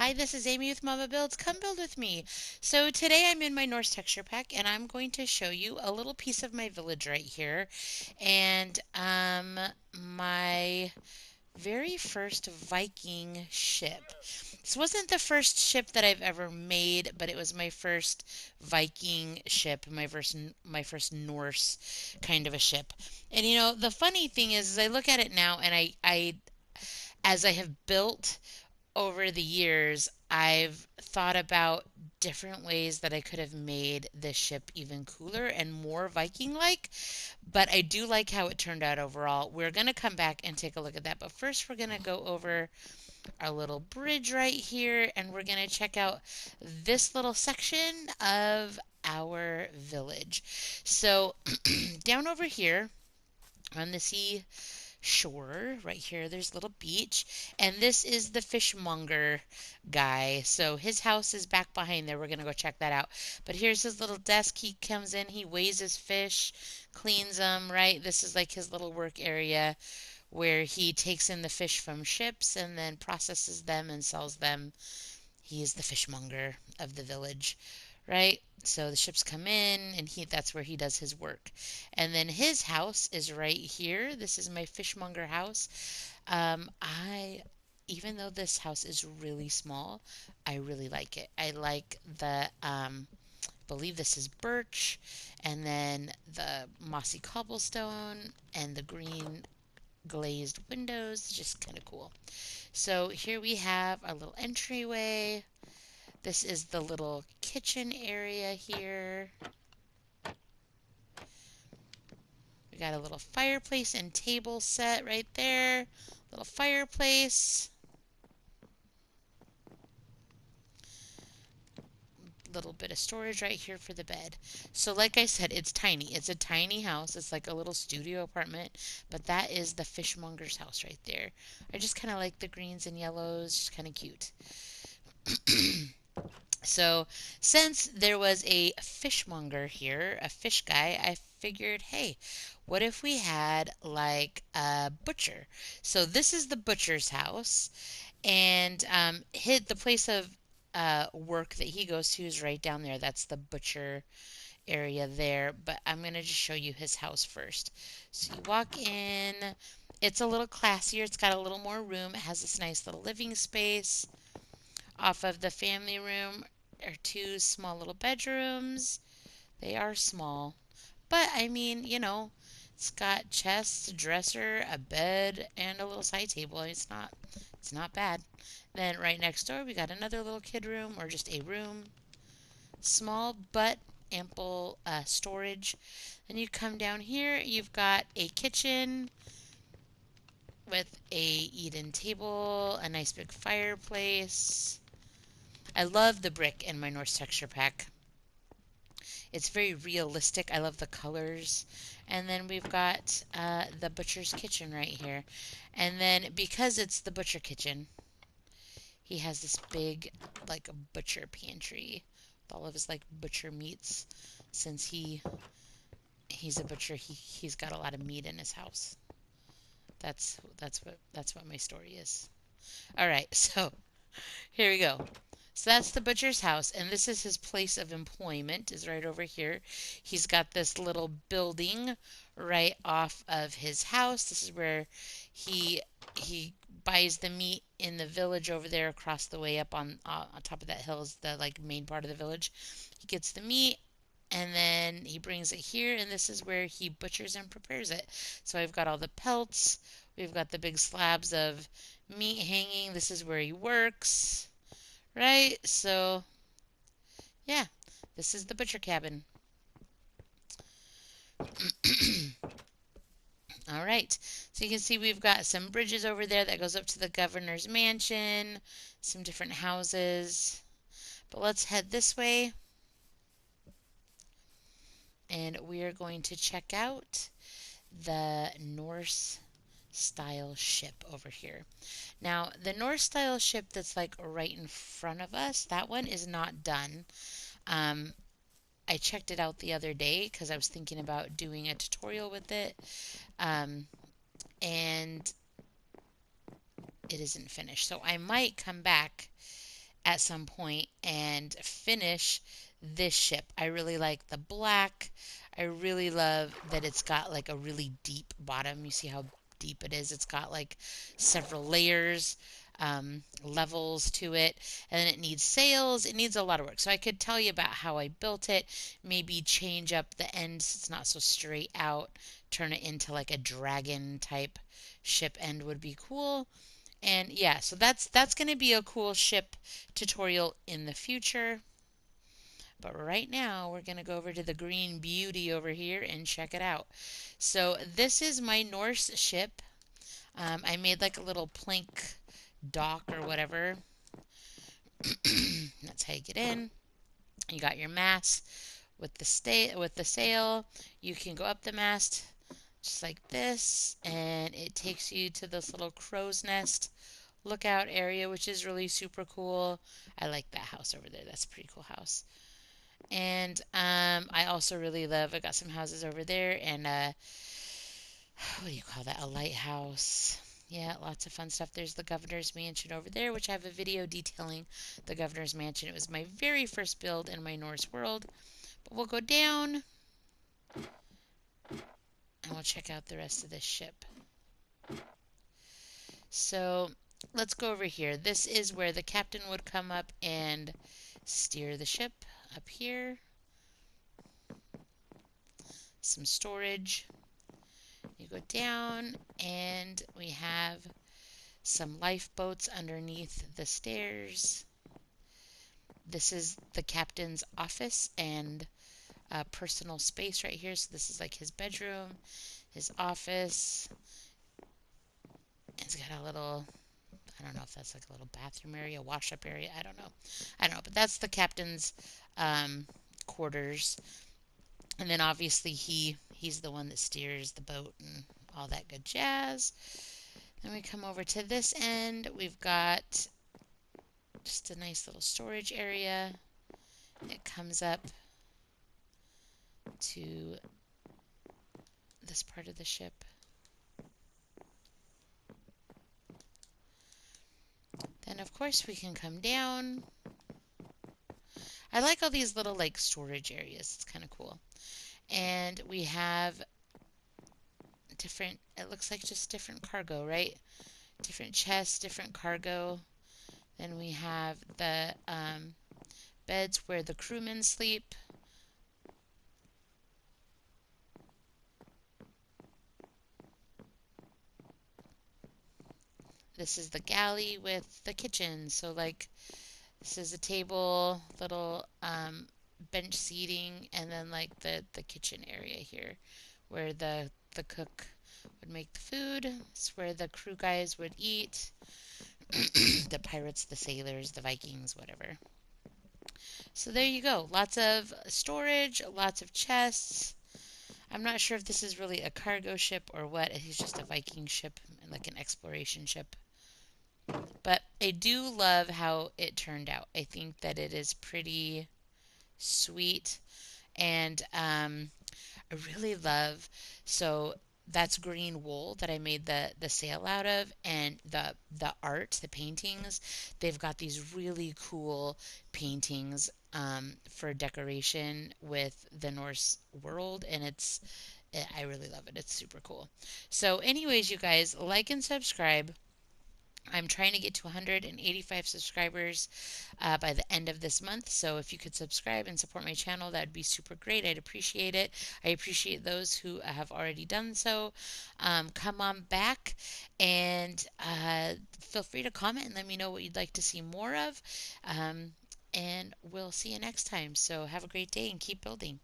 Hi, this is Amy with Momma-Builds. Come build with me. So today I'm in my Norse texture pack and I'm going to show you a little piece of my village right here. And my very first Viking ship. This wasn't the first ship that I've ever made, but it was my first Viking ship, my first Norse kind of a ship. And the funny thing is I look at it now and I as I have built over the years, I've thought about different ways that I could have made this ship even cooler and more Viking like, but I do like how it turned out overall. We're going to come back and take a look at that, but first we're going to go over our little bridge right here and we're going to check out this little section of our village. So, down over here on the sea shore right here, there's a little beach, and this is the fishmonger guy. So his house is back behind there. We're gonna go check that out. But here's his little desk. He comes in, he weighs his fish, cleans them, right? This is like his little work area where he takes in the fish from ships and then processes them and sells them. He is the fishmonger of the village, right? So the ships come in and that's where he does his work. And then his house is right here. This is my fishmonger house. I Even though this house is really small, I really like it. I like the believe this is birch and then the mossy cobblestone and the green glazed windows, just kind of cool. So here we have our little entryway. This is the little kitchen area here. We got a little fireplace and table set right there. Little fireplace. Little bit of storage right here for the bed. So like I said, it's tiny. It's a tiny house. It's like a little studio apartment, but that is the fishmonger's house right there. I just kind of like the greens and yellows, just kind of cute. So, since there was a fishmonger here, a fish guy, I figured, hey, what if we had like a butcher? So, this is the butcher's house, and the place of work that he goes to is right down there. That's the butcher area there. But I'm going to just show you his house first. So, you walk in, it's a little classier, it's got a little more room, it has this nice little living space. Off of the family room are two small little bedrooms. They are small, but I mean, it's got chests, a dresser, a bed, and a little side table. It's not bad. Then right next door we got another little kid room or just a room. Small but ample storage. Then you come down here, you've got a kitchen with a eat-in table, a nice big fireplace. I love the brick in my Norse texture pack. It's very realistic. I love the colors. And then we've got the butcher's kitchen right here. And then because it's the butcher kitchen, he has this big, like, butcher pantry with all of his like butcher meats. Since he's a butcher, he's got a lot of meat in his house. That's what my story is. All right, so here we go. So that's the butcher's house, and this is his place of employment, is right over here. He's got this little building right off of his house. This is where he buys the meat in the village over there across the way up on top of that hill is the like main part of the village. He gets the meat and then he brings it here, and this is where he butchers and prepares it. So I've got all the pelts. We've got the big slabs of meat hanging. This is where he works. Right? So, yeah, this is the butcher cabin. All right. So you can see we've got some bridges over there that goes up to the governor's mansion, some different houses. But let's head this way and we are going to check out the Norse style ship over here. Now, the Norse style ship that's like right in front of us, that one is not done. Um, I checked it out the other day because I was thinking about doing a tutorial with it, um, and it isn't finished. So I might come back at some point and finish this ship. I really like the black. I really love that it's got like a really deep bottom. You see how deep it is? It's got like several layers, levels to it, and then it needs sails. It needs a lot of work. So I could tell you about how I built it, maybe change up the ends so it's not so straight out, turn it into like a dragon type ship end would be cool. And yeah, so that's going to be a cool ship tutorial in the future. But right now, we're going to go over to the green beauty over here and check it out. So this is my Norse ship. I made like a little plank dock or whatever. That's how you get in. You got your mast with the sail. You can go up the mast just like this, and it takes you to this little crow's nest lookout area, which is really super cool. I like that house over there. That's a pretty cool house. And I also really love, I got some houses over there and what do you call that? A lighthouse. Yeah, lots of fun stuff. There's the governor's mansion over there, which I have a video detailing the governor's mansion. It was my very first build in my Norse world. But we'll go down and we'll check out the rest of this ship. So let's go over here. This is where the captain would come up and steer the ship up here. Some storage. You go down and we have some lifeboats underneath the stairs. This is the captain's office and personal space right here. So this is like his bedroom, his office. It's got a little, I don't know if that's like a little bathroom area, wash up area. I don't know. But that's the captain's quarters. And then obviously he's the one that steers the boat and all that good jazz. Then we come over to this end. We've got just a nice little storage area. It comes up to this part of the ship. Then of course we can come down. I like all these little like storage areas. It's kind of cool. And we have different, it looks like just different cargo, right? Different chests, different cargo. Then we have the beds where the crewmen sleep. This is the galley with the kitchen. So like this is a table, little bench seating, and then like the kitchen area here where the cook would make the food. It's where the crew guys would eat. The pirates, the sailors, the Vikings, whatever. So there you go. Lots of storage, lots of chests. I'm not sure if this is really a cargo ship or what. It's just a Viking ship, like an exploration ship. But I do love how it turned out. I think that it is pretty sweet. And I really love, so that's green wool that I made the sail out of, and the art, the paintings, they've got these really cool paintings for decoration with the Norse world, and I really love it. It's super cool. So anyways, you guys, like and subscribe. I'm trying to get to 185 subscribers by the end of this month. So if you could subscribe and support my channel, that would be super great. I'd appreciate it. I appreciate those who have already done so. Come on back and feel free to comment and let me know what you'd like to see more of. And we'll see you next time. So have a great day and keep building.